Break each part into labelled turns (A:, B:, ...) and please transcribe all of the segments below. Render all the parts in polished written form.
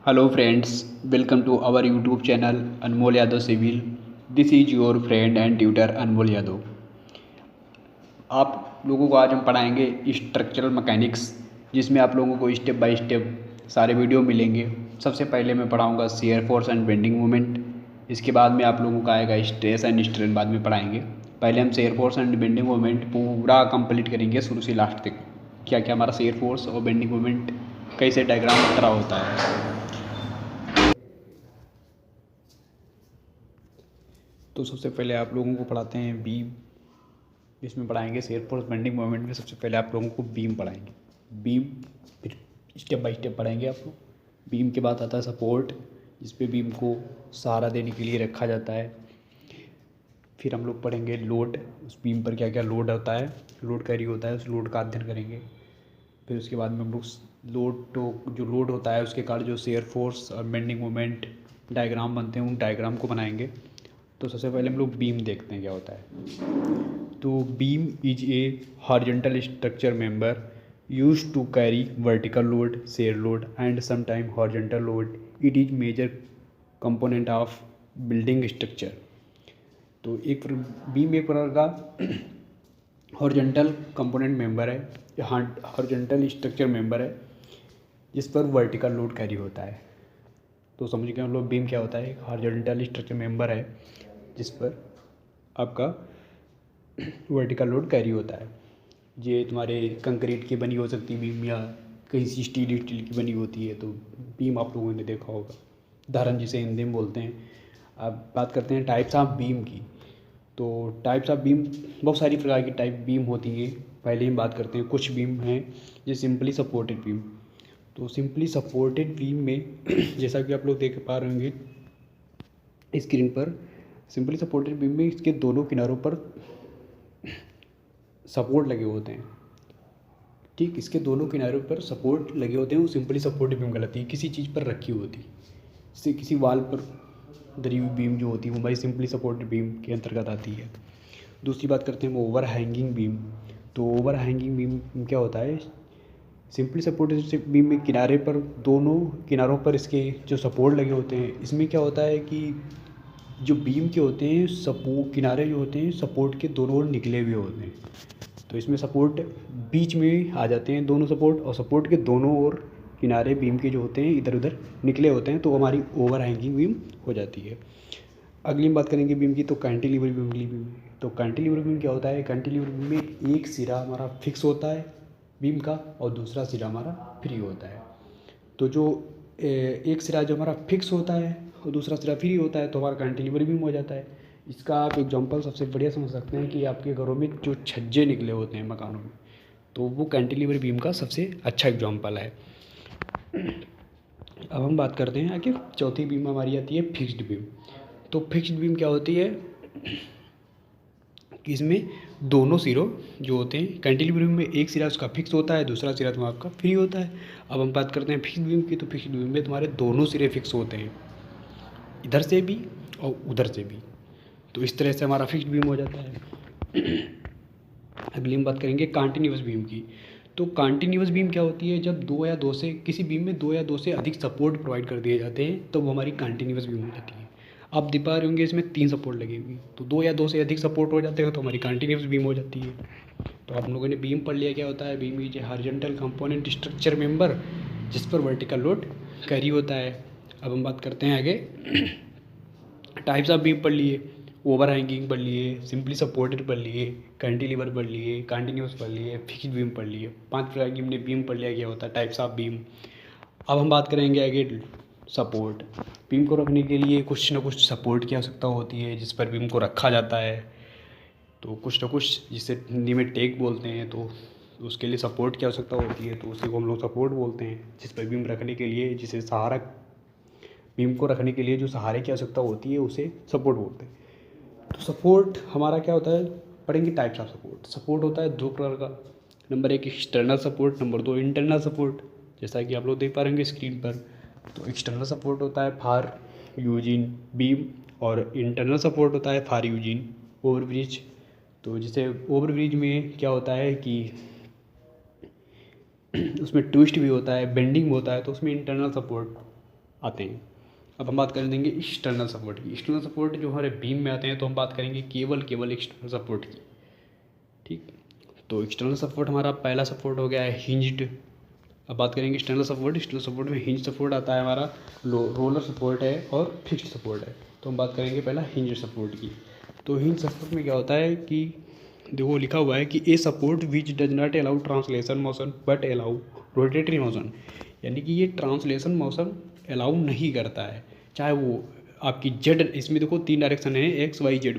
A: Hello friends, welcome to our YouTube channel Anmol Yadav Civil. This is your friend and tutor Anmol Yadav. आप लोगों को आज हम पढ़ाएंगे स्ट्रक्चरल मैकेनिक्स, जिसमें आप लोगों को स्टेप बाय स्टेप सारे वीडियो मिलेंगे। सबसे पहले मैं पढ़ाऊंगा shear force and bending moment. इसके बाद में आप लोगों का आएगा स्ट्रेस एंड स्ट्रेन, बाद में पढ़ाएंगे। पहले हम shear force and bending moment पूरा कंप्लीट करेंगे शुरू से लास्ट तक। क्या क्या हमारा शियर फोर्स और बेंडिंग मोमेंट कैसे डायग्राम तरह होता है। तो सबसे पहले आप लोगों को पढ़ाते हैं बीम। इसमें पढ़ाएंगे शियर फोर्स बेंडिंग मोमेंट में सबसे पहले आप लोगों को बीम पढ़ाएंगे। बीम फिर स्टेप बाय स्टेप पढ़ाएंगे आप लोग। बीम के बाद आता है सपोर्ट, जिस पे बीम को सहारा देने के लिए रखा जाता है। फिर हम लोग पढ़ेंगे लोड, उस बीम पर क्या क्या लोड होता है, लोड कैरी होता है, उस लोड का अध्ययन करेंगे। फिर उसके बाद में हम लोग लोड तो जो लोड होता है उसके कारण जो शियर फोर्स और बेंडिंग मोमेंट डायग्राम बनते हैं, उन डायग्राम को बनाएंगे। तो सबसे पहले हम लोग बीम देखते हैं क्या होता है। तो beam is a horizontal structure member used to carry vertical load, shear load and sometime horizontal load. It is major component of building structure. तो बीम एक प्रकार का हॉरिजॉन्टल कंपोनेंट मेंबर है, हॉरिजॉन्टल स्ट्रक्चर मेंबर है जिस पर vertical load carry होता है। तो समझ गए हम लोग बीम क्या होता है। एक हॉरिजॉन्टल स्ट्रक्चर मेंबर है जिस पर आपका वर्टिकल लोड कैरी होता है। ये तुम्हारे कंक्रीट की बनी हो सकती है बीम, या कहीं सी स्टील की बनी होती है। तो बीम आप लोगों ने देखा होगा, धारन जिसे हिंदी में बोलते हैं। अब बात करते हैं टाइप्स ऑफ बीम की। तो टाइप्स ऑफ बीम, बहुत सारी प्रकार की टाइप बीम होती हैं। पहले हम बात करते हैं कुछ बीम हैं जो सिंपली सपोर्टेड बीम। तो सिंपली सपोर्टेड बीम में जैसा कि आप लोग देख पा रहे होंगे स्क्रीन पर, सिंपली सपोर्टेड बीम में इसके दोनों किनारों पर सपोर्ट लगे होते हैं। ठीक, इसके दोनों किनारों पर सपोर्ट लगे होते हैं। वो सिंपली सपोर्टेड बीम कहलाती है, किसी चीज़ पर रखी होती, जैसे किसी वाल पर धरी हुई बीम जो होती है वो हमारी सिंपली सपोर्टेड बीम के अंतर्गत आती है। दूसरी बात करते हैं ओवर हैंगिंग बीम। तो ओवर हैंगिंग बीम क्या होता है, सिंपली सपोर्टेड बीम में किनारे पर, दोनों किनारों पर इसके जो सपोर्ट लगे होते हैं, इसमें क्या होता है कि जो बीम के होते हैं किनारे जो होते हैं सपोर्ट के दोनों ओर निकले हुए होते हैं। तो इसमें सपोर्ट बीच में आ जाते हैं दोनों सपोर्ट, और सपोर्ट के दोनों ओर किनारे बीम के जो होते हैं इधर उधर निकले होते हैं। तो हमारी ओवर हैंगिंग बीम हो जाती है। अगली बात करेंगे बीम की, तो कैंटिलीवर बीम। तो कैंटिलीवर बीम क्या होता है, कैंटिलीवर बीम में एक सिरा हमारा फिक्स होता है बीम का, और दूसरा सिरा हमारा फ्री होता है। तो जो एक सिरा जो हमारा फिक्स होता है और दूसरा सिरा फ्री होता है, तो हमारा कैंटिलीवर बीम हो जाता है। इसका आप एग्जांपल सबसे बढ़िया समझ सकते हैं कि आपके घरों में जो छज्जे निकले होते हैं मकानों में, तो वो कैंटिलीवर बीम का सबसे अच्छा एग्जांपल है। अब हम बात करते हैं आगे, चौथी बीम हमारी आती है फिक्स्ड बीम। तो फिक्स्ड बीम क्या होती है कि इसमें दोनों सिरों जो होते हैं, कैंटिलीवर बीम में एक सिरा उसका फिक्स होता है, दूसरा सिरा तुम्हारा आपका फ्री होता है। अब हम बात करते हैं फिक्स्ड बीम की। तो फिक्स्ड बीम में तुम्हारे दोनों सिरे फिक्स होते हैं, इधर से भी और उधर से भी। तो इस तरह से हमारा फिक्स्ड बीम हो जाता है। अगली हम बात करेंगे कंटिन्यूअस बीम की। तो कंटिन्यूअस बीम क्या होती है, जब दो या दो से, किसी बीम में दो या दो से अधिक सपोर्ट प्रोवाइड कर दिए जाते हैं तो वो हमारी कंटिन्यूअस बीम हो जाती है। आप दिखा पा रहे होंगे इसमें 3 सपोर्ट लगे हुए, तो दो या दो से अधिक सपोर्ट हो जाते हैं तो हमारी कंटिन्यूअस बीम हो जाती है। तो आप लोगों ने बीम पढ़ लिया क्या होता है। Beam is a horizontal component structure member जिस पर वर्टिकल लोड कैरी होता है। अब हम बात करते हैं आगे, टाइप्स ऑफ बीम पढ़ लिए, ओवर हैंगिंग पढ़ लिए, सिंपली सपोर्टेड पढ़ लिए, कैंटिलीवर पढ़ लिए, कंटिन्यूअस पढ़ लिए, फिक्स्ड बीम पढ़ लिए। 5 प्रकार की हमने बीम पढ़ लिया क्या होता है, टाइप्स ऑफ बीम। अब हम बात करेंगे आगे सपोर्ट। बीम को रखने के लिए कुछ ना कुछ सपोर्ट की आवश्यकता होती है जिस पर बीम को रखा जाता है। तो कुछ ना कुछ, जिसे हिंदी में टेक बोलते हैं, तो उसके लिए सपोर्ट की आवश्यकता होती है, तो उसी को हम लोग सपोर्ट बोलते हैं। जिस पर बीम रखने के लिए, जिसे सहारा, बीम को रखने के लिए जो सहारे की आवश्यकता होती है उसे सपोर्ट बोलते हैं। तो सपोर्ट हमारा क्या होता है, पढ़ेंगे टाइप्स ऑफ सपोर्ट। सपोर्ट होता है 2 प्रकार का, number 1 external support, number 2 internal support. जैसा कि आप लोग देख पा रहे स्क्रीन पर। तो एक्सटर्नल सपोर्ट होता है फॉर यूजिंग बीम, और इंटरनल सपोर्ट होता है फॉर यूजिंग ओवरब्रिज। तो जैसे ओवरब्रिज में क्या होता है कि उसमें ट्विस्ट भी होता है, बेंडिंग होता है, तो उसमें इंटरनल सपोर्ट आते हैं। अब हम बात कर देंगे एक्सटर्नल सपोर्ट की। एक्सटर्नल सपोर्ट जो हमारे बीम में आते हैं, तो हम बात करेंगे केवल एक्सटर्नल सपोर्ट की। ठीक, तो एक्सटर्नल सपोर्ट हमारा पहला सपोर्ट हो गया है हिंज्ड। अब बात करेंगे एक्सटर्नल सपोर्ट। एक्सटर्नल सपोर्ट में हिंज सपोर्ट आता है हमारा, रोलर सपोर्ट है और फिक्स्ड सपोर्ट है। तो हम बात करेंगे पहला हिंज सपोर्ट की। तो हिंज सपोर्ट में क्या होता है कि देखो लिखा हुआ है कि a support which does not allow translation motion but allow rotatory motion, यानी कि ये ट्रांसलेशन मोशन अलाउ नहीं करता है, चाहे वो आपकी जेड, इसमें देखो 3 डायरेक्शन है, एक्स वाई जेड,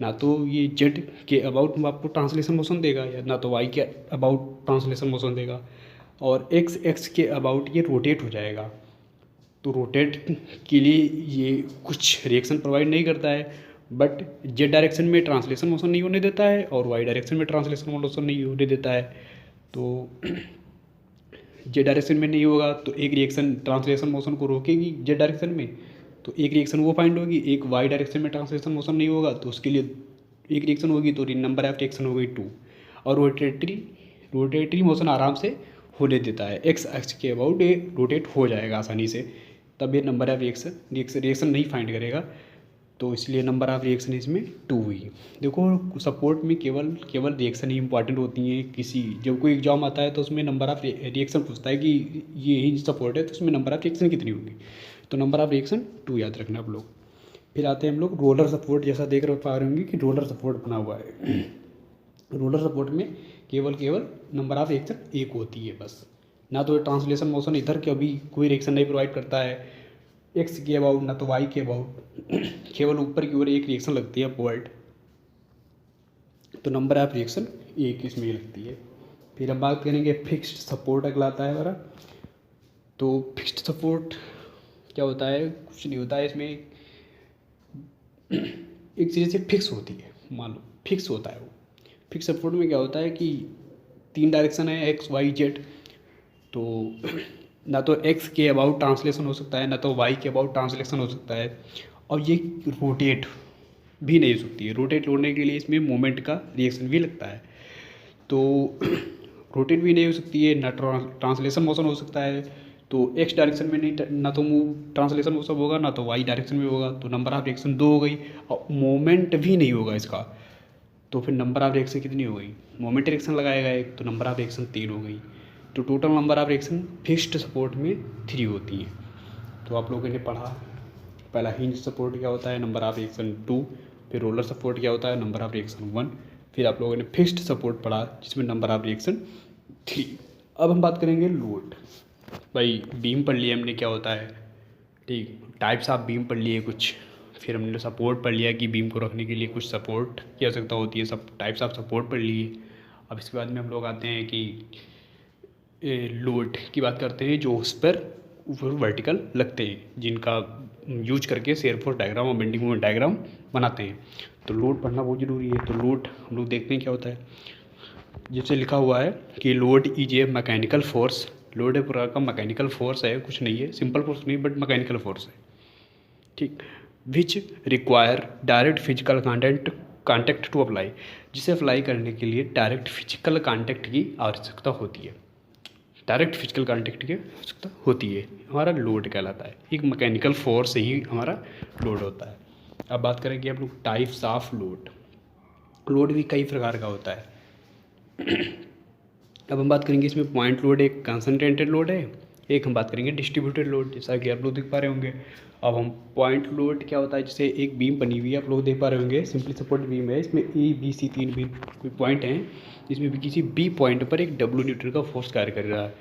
A: ना तो ये जेड के अबाउट आपको ट्रांसलेशन मोशन देगा, या ना तो वाई के अबाउट ट्रांसलेशन मोशन देगा, और एक्स के अबाउट ये रोटेट हो जाएगा। तो रोटेट के लिए ये कुछ रिएक्शन प्रोवाइड नहीं करता है, बट जेड डायरेक्शन में ट्रांसलेशन मोशन नहीं होने देता है और वाई डायरेक्शन में ट्रांसलेशन मोशन नहीं होने देता है। तो जेड डायरेक्शन में नहीं होगा तो एक रिएक्शन ट्रांसलेशन मोशन को रोकेगी जेड डायरेक्शन में, तो एक रिएक्शन वो फाइंड होगी। एक वाई डायरेक्शन में ट्रांसलेशन मोशन नहीं होगा तो उसके लिए एक रिएक्शन होगी, तो नंबर ऑफ रिएक्शन हो गई 2। और रोटेटरी मोशन आराम से होने देता है, एक्स एक्स के अबाउट ये रोटेट हो जाएगा आसानी से, तब ये नंबर ऑफ रिएक्शन नहीं फाइंड करेगा, तो इसलिए नंबर ऑफ रिएक्शन इसमें 2 हुई। देखो सपोर्ट में केवल रिएक्शन ही इंपॉर्टेंट होती हैं। किसी जब कोई एग्जाम आता है तो उसमें नंबर ऑफ रिएक्शन पूछता है कि ये ही सपोर्ट है तो उसमें नंबर ऑफ रिएक्शन कितनी होगी, तो नंबर ऑफ रिएक्शन 2 याद रखना आप लोग। फिर आते हैं हम लोग रोलर सपोर्ट, जैसा देख पा रहे होंगे कि रोलर सपोर्ट बना हुआ है। रोलर सपोर्ट में केवल नंबर ऑफ रिएक्शन 1 होती है बस, ना तो ट्रांसलेशन मोशन इधर के अभी कोई रिएक्शन नहीं प्रोवाइड करता है एक्स के अबाउट, ना तो वाई के अबाउट, केवल ऊपर की ओर एक रिएक्शन लगती है अपवर्ड, तो नंबर ऑफ रिएक्शन 1 इसमें लगती है। फिर हम बात करेंगे फिक्स्ड सपोर्ट अगला आता है हमारा। तो फिक्स्ड सपोर्ट क्या होता है, कुछ नहीं होता है, इसमें एक चीज़ से फिक्स होती है, मान लो फिक्स होता है वो। फिक्स सपोर्ट में क्या होता है कि 3 डायरेक्शन है एक्स वाई जेड, तो ना तो एक्स के अबाउट ट्रांसलेशन हो सकता है, ना तो वाई के अबाउट ट्रांसलेशन हो सकता है, और ये रोटेट भी नहीं हो सकती है। रोटेट होने के लिए इसमें मोमेंट का रिएक्शन भी लगता है, तो रोटेट भी नहीं हो सकती है, ना ट्रांसलेशन मोशन हो सकता है। तो एक्स डायरेक्शन में नहीं, ना तो मूव ट्रांसलेशन मोशन होगा, ना तो वाई डायरेक्शन में होगा, तो नंबर ऑफ रिएक्शन 2 हो गई, और मोमेंट भी नहीं होगा इसका, तो फिर नंबर ऑफ रिएक्शन कितनी हो गई, मोमेंट रिएक्शन लगाएगा एक, तो नंबर ऑफ रिएक्शन 3 हो गई। तो total number of reaction fixed support में 3 होती हैं। तो आप लोगों ने पढ़ा पहला हिंज सपोर्ट क्या होता है, नंबर ऑफ रिएक्शन 2, फिर रोलर सपोर्ट क्या होता है, नंबर ऑफ रिएक्शन 1, फिर आप लोगों ने फिक्स्ड सपोर्ट पढ़ा जिसमें नंबर ऑफ रिएक्शन 3। अब हम बात करेंगे लोड। भाई बीम पढ़ लिया हमने क्या होता है, ठीक, टाइप्स ऑफ बीम पढ़ लिए कुछ, फिर हमने सपोर्ट पढ़ लिया कि बीम को रखने के लिए कुछ सपोर्ट की आवश्यकता होती है, सब टाइप्स ऑफ सपोर्ट पढ़ लिए। अब इसके बाद में हम लोग आते हैं कि लोड की बात करते हैं, जो उस पर ऊपर वर्टिकल लगते हैं, जिनका यूज करके शेरफोर्स डायग्राम और बेंडिंग मोमेंट डायग्राम बनाते हैं। तो लोड पढ़ना बहुत ज़रूरी है। तो लोड हम लोग देखते हैं क्या होता है, जैसे लिखा हुआ है कि load is a mechanical force. Load एक प्रकार का मैकेनिकल फोर्स है, कुछ नहीं है, सिंपल फोर्स नहीं बट मैकेनिकल फोर्स है, ठीक, which require direct physical contact to apply, जिसे अप्लाई करने के लिए डायरेक्ट फिजिकल कांटेक्ट की आवश्यकता होती है। डायरेक्ट फिजिकल कांटेक्ट की आवश्यकता होती है, हमारा लोड कहलाता है। एक मैकेनिकल फोर्स से ही हमारा लोड होता है। अब बात करेंगे हम लोग टाइप्स ऑफ लोड। लोड भी कई प्रकार का होता है। अब हम बात करेंगे इसमें पॉइंट लोड, एक कंसंट्रेटेड लोड है, एक हम बात करेंगे डिस्ट्रीब्यूटेड लोड, जैसा कि आप लोग देख पा रहे होंगे। अब हम पॉइंट लोड क्या होता है, जैसे एक बीम बनी हुई है, आप लोग देख पा रहे होंगे, सिंपली सपोर्ट बीम है, इसमें ए बी सी 3 भी कोई पॉइंट हैं, इसमें भी किसी बी पॉइंट पर एक डब्ल्यू न्यूटन का फोर्स कार्य कर रहा है,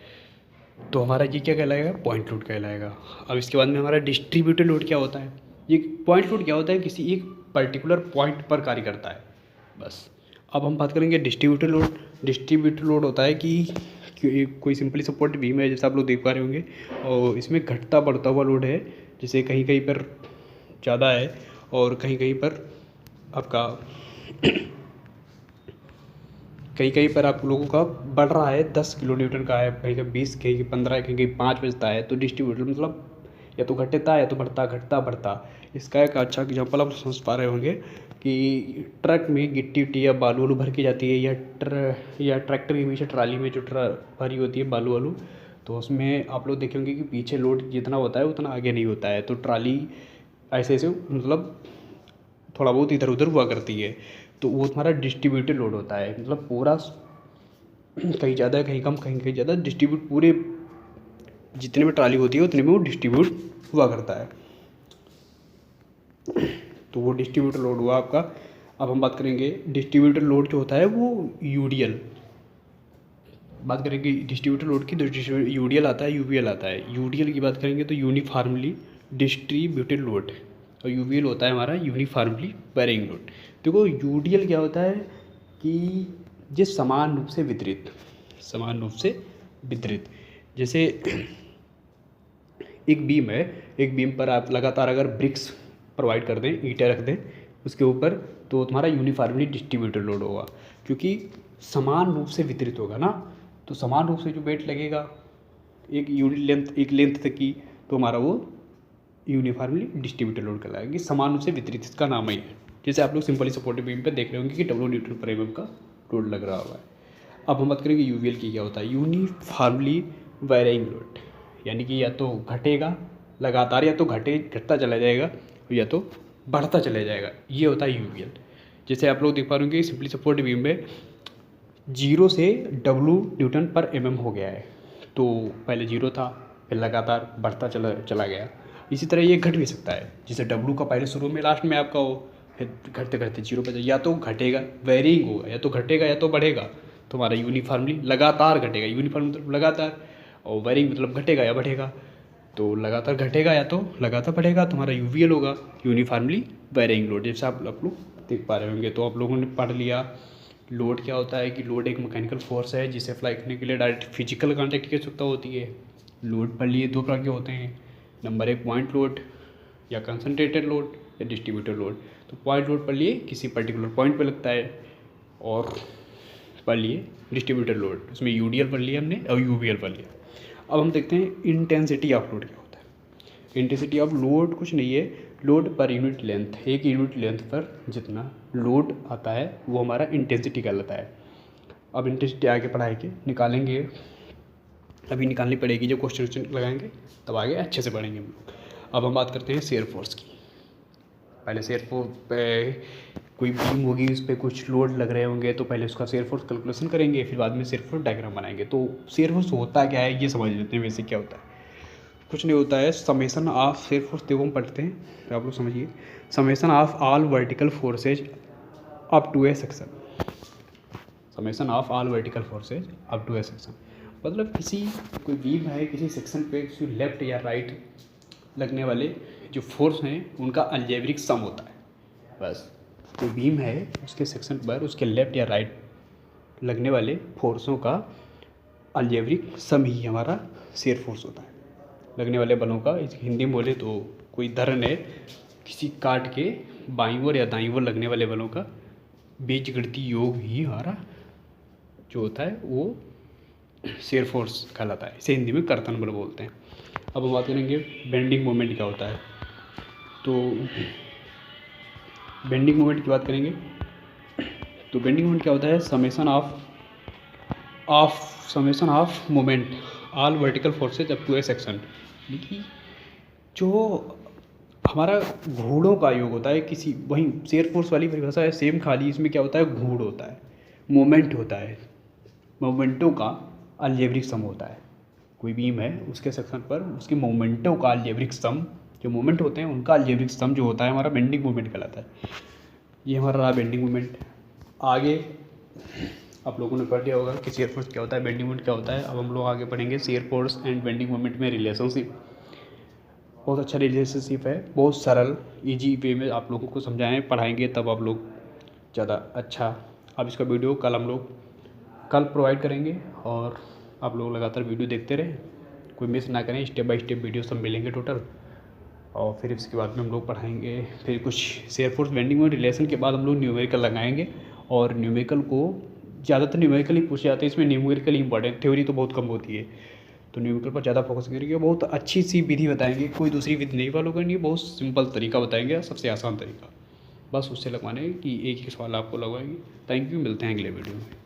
A: तो हमारा ये क्या कहलाएगा, पॉइंट लोड कहलाएगा। अब इसके बाद में हमारा डिस्ट्रीब्यूटेड लोड क्या होता है, ये पॉइंट लोड क्या होता है, किसी एक पर्टिकुलर पॉइंट पर कार्य करता है बस। अब हम बात करेंगे डिस्ट्रीब्यूटेड लोड। डिस्ट्रीब्यूटेड लोड होता है कि कोई सिंपली सपोर्ट बीम है, जैसा आप लोग देख पा रहे होंगे, और इसमें घटता बढ़ता हुआ लोड है, जैसे कहीं कहीं पर ज़्यादा है और कहीं कहीं पर आपका कहीं कहीं पर आप लोगों का बढ़ रहा है, 10 किलो न्यूटन का है, कहीं कहीं 20, कहीं कहीं 15, कहीं कहीं 5 बजता है। तो डिस्ट्रीब्यूटेड मतलब या तो घटता है या तो बढ़ता, घटता बढ़ता। इसका एक अच्छा एग्जाम्पल आप समझ पा रहे होंगे कि ट्रक में गिट्टी उट्टी या बालू वालू भर के जाती है, या ट्रैक्टर के पीछे ट्राली में जो भरी होती है बालू वालू, तो उसमें आप लोग देखे होंगे कि पीछे लोड जितना होता है उतना आगे नहीं होता है, तो ट्राली ऐसे ऐसे मतलब थोड़ा बहुत इधर उधर हुआ करती है। तो वो तुम्हारा डिस्ट्रीब्यूटेड लोड होता है, मतलब पूरा कहीं ज़्यादा कहीं कम कहीं ज़्यादा डिस्ट्रीब्यूट, पूरे जितने में ट्राली होती है उतने में वो डिस्ट्रीब्यूट हुआ करता है। तो वो डिस्ट्रीब्यूटर लोड हुआ आपका। अब हम बात करेंगे डिस्ट्रीब्यूटर लोड जो होता है वो यूडीएल, बात करेंगे डिस्ट्रीब्यूटर लोड की, तो यूडीएल आता है, यूवीएल आता है। यूडीएल की बात करेंगे तो यूनिफॉर्मली डिस्ट्रीब्यूटेड लोड, और यूवीएल होता है हमारा यूनिफॉर्मली वेरिंग लोड। देखो यूडीएल क्या होता है कि जिस समान रूप से वितरित, समान रूप से वितरित, जैसे एक बीम है, एक बीम पर आप लगातार अगर ब्रिक्स प्रोवाइड कर दें, ईंटें रख दें उसके ऊपर, तो तुम्हारा यूनिफॉर्मली डिस्ट्रीब्यूटेड लोड होगा, क्योंकि समान रूप से वितरित होगा ना। तो समान रूप से जो वेट लगेगा एक यूनिट लेंथ, एक लेंथ तक की, तो हमारा वो यूनिफॉर्मली डिस्ट्रीब्यूटेड लोड कहलाएगा, कि समान रूप से वितरित, इसका नाम ही है। जैसे आप लोग सिंपली सपोर्टिव बीम पे देख रहे होंगे कि W न्यूटन पर mm का लोड लग रहा हुआ है। अब हम बात करेंगे यूवीएल की, क्या होता है यूनिफॉर्मली वेरिंग लोड, यानी कि या तो घटेगा लगातार, या तो घटता चला जाएगा, या तो बढ़ता चला जाएगा, ये होता है यूवीएल। जैसे आप लोग देख पा रहे होंगे सिंपली सपोर्ट बीम में 0 से W न्यूटन पर mm हो गया है, तो पहले 0 था फिर लगातार बढ़ता चला गया। इसी तरह ये घट भी सकता है, जैसे W का पहले शुरू में लास्ट में आपका हो, फिर घटते घटते 0 पर, या तो घटेगा, वेरिंग होगा, या तो घटेगा या तो बढ़ेगा। तो हमारा यूनिफॉर्मली लगातार घटेगा, यूनिफॉर्म मतलब लगातार, और वेरिंग मतलब घटेगा या बढ़ेगा। तो लगातार घटेगा या तो लगातार बढ़ेगा, तुम्हारा यूवीएल होगा, यूनिफॉर्मली वेरिंग लोड। जैसे आप लोग देख पा रहे होंगे। तो आप लोगों ने पढ़ लिया लोड क्या होता है, कि लोड एक मैकेनिकल फोर्स है जिसे अप्लाई करने के लिए डायरेक्ट फिजिकल कांटेक्ट की आवश्यकता होती है। लोड पढ़ लिए, दो प्रकार के होते हैं, नंबर 1 पॉइंट लोड या कंसनट्रेटेड लोड या डिस्ट्रीब्यूटेड लोड। तो पॉइंट लोड पढ़ लिए किसी पर्टिकुलर पॉइंट पर लगता है, और पढ़ लिए डिस्ट्रीब्यूटेड लोड, उसमें यूडीएल पढ़ लिया हमने और यूवीएल पढ़ लिया। अब हम देखते हैं इंटेंसिटी ऑफ लोड क्या होता है। इंटेंसिटी ऑफ लोड कुछ नहीं है, लोड पर यूनिट लेंथ, एक यूनिट लेंथ पर जितना लोड आता है वो हमारा इंटेंसिटी कहलाता है। अब इंटेंसिटी आगे पढ़ाएंगे, निकालेंगे, अभी निकालनी पड़ेगी, जब क्वेश्चन लगाएंगे तब आगे अच्छे से पढ़ेंगे हम लोग। अब हम बात करते हैं शेयर फोर्स की। पहले शेयर फोर्स पे कोई बीम होगी, उस पर कुछ लोड लग रहे होंगे, तो पहले उसका शेयर फोर्स कैलकुलेशन करेंगे, फिर बाद में शेयर फोर्स डायग्राम बनाएंगे। तो शेयर फोर्स होता क्या है ये समझ लेते हैं। वैसे क्या होता है, कुछ नहीं होता है, समेसन ऑफ शेयर फोर्स, देखो हम पढ़ते हैं तो आप लोग समझिए, summation of all vertical forces up to a section, summation of all vertical forces up to a section, मतलब किसी कोई बीम है, किसी सेक्शन पे किसी लेफ्ट या राइट लगने वाले जो फोर्स हैं उनका अलजेब्रिक सम होता है। बस कोई बीम है उसके सेक्शन पर उसके लेफ्ट या राइट लगने वाले फोर्सों का अलजेब्रिक सम ही हमारा शेयर फोर्स होता है। लगने वाले बलों का, इसकी हिंदी में बोले तो कोई धरन है, किसी काट के बाईं ओर या दाईं ओर लगने वाले बलों का बीजगणितीय योग ही हमारा जो होता है वो शेयर फोर्स कहलाता है। इसे हिंदी में कर्तन बल बोलते हैं। अब हम बात करेंगे बेंडिंग मोमेंट क्या होता है। तो बेंडिंग मोमेंट की बात करेंगे तो बेंडिंग मोमेंट क्या होता है, summation of moment all vertical forces up to a section, यानी जो हमारा घूर्णों का योग होता है किसी, वहीं शेयर फोर्स वाली परिभाषा है सेम, खाली इसमें क्या होता है घूर्ण होता है, मोमेंट होता है, मोमेंटों का अलजेब्रिक सम होता है। कोई बीम है उसके सेक्शन पर उसके मोमेंटों का अलजेब्रिक सम, जो मोमेंट होते हैं उनका अलजेब्रिक सम जो होता है हमारा बेंडिंग मोमेंट कहलाता है। ये हमारा रहा बेंडिंग मोमेंट। आगे आप लोगों ने पढ़ लिया होगा कि शेयर फोर्स क्या होता है, बेंडिंग मोमेंट क्या होता है। अब हम लोग आगे पढ़ेंगे shear force and bending moment में रिलेशनशिप। बहुत अच्छा रिलेशनशिप है, बहुत सरल इजी वे में आप लोगों को समझाएं पढ़ाएंगे, तब आप लोग ज़्यादा अच्छा। अब इसका वीडियो कल हम लोग प्रोवाइड करेंगे, और आप लोग लगातार वीडियो देखते रहें, कोई मिस ना करें, स्टेप बाय स्टेप वीडियो सब मिलेंगे टोटल। और फिर इसके बाद में हम लोग पढ़ाएंगे फिर कुछ शेयर फोर्स बेंडिंग में रिलेशन के बाद हम लोग न्यूमेरिकल लगाएंगे। और न्यूमेरिकल को ज़्यादातर न्यूमेरिकल ही पूछे जाते हैं, इसमें न्यूमेरिकल ही इंपॉर्टेंट, थ्योरी तो बहुत कम होती है, तो न्यूमेरिकल पर ज़्यादा फोकस करेंगे। बहुत अच्छी सी विधि बताएंगे, कोई दूसरी विधि नहीं फॉलो करेंगे, बहुत सिंपल तरीका बताएंगे, सबसे आसान तरीका, बस उससे लगवाने कि एक ही सवाल आपको लगवाएंगे। थैंक यू, मिलते हैं अगले वीडियो में।